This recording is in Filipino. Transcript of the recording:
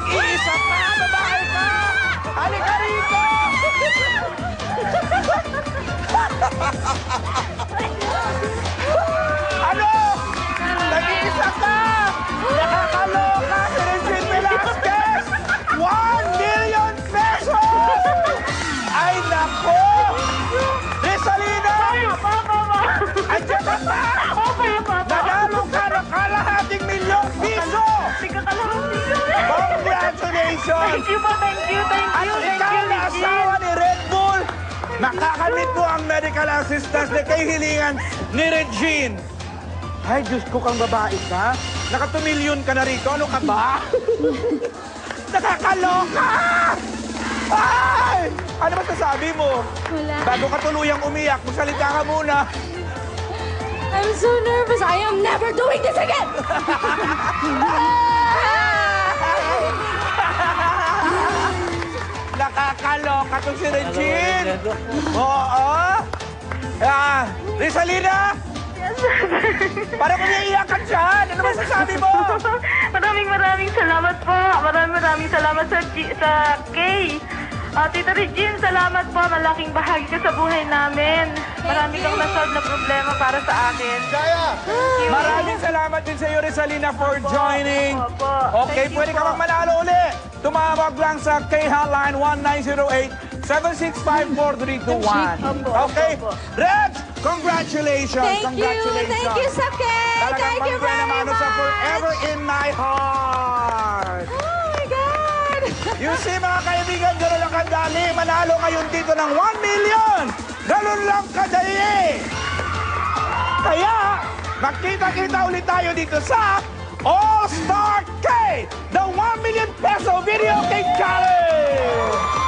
Nag-iisa pa, babae ka! Halika rito! Ano? Nag-iisa ka! Nakakaloka si Regine Velasquez! 1 million pesos! Ay, nako! Rizalina! Andiyan ka pa! Nanalo ka ng kalahating milyong piso! Congratulations! Thank you po, thank you, thank At you, thank ikaw you, na Regine. asawa ni Red Bull, makakamit mo ang medical assistance na kahilingan ni Regine. Ay, Diyos ko kang babae ka. Nakatumilyon ka na rito. Ano ka ba? Nakakaloka! Ay! Ano ba sasabi mo? Wala. Bago ka tuluyang umiyak, magsalita ka muna. I'm so nervous. I am never doing this again! Nakakaloka to si Regine. Oo. Rizalina! Parang umiiyakan siya. Ano ba sasabi mo? Maraming salamat po. Maraming salamat sa Kay. Tita Regine, salamat po. Malaking bahagi ka sa buhay namin. Marami kang nasolve na problema para sa akin. Maraming salamat din sa iyo, Rizalina, for joining. Opo. Okay, Thank you pwede ka po. bang manalo uli. Tumawag lang sa K-Hotline 1908-765-4321. Opo, Okay? opo. Reg, congratulations! Thank you! Congratulations! Thank you, Sakay! Talagang Thank you Buena very Mano sa much! Forever in My Heart! Oh my God! You see, mga kaibigan, gano'n lang kadali. Manalo ngayon dito ng 1 million! Gano'n lang kadali! Kaya, magkita-kita ulit tayo dito sa All-Star K, the 1 million peso video cake challenge!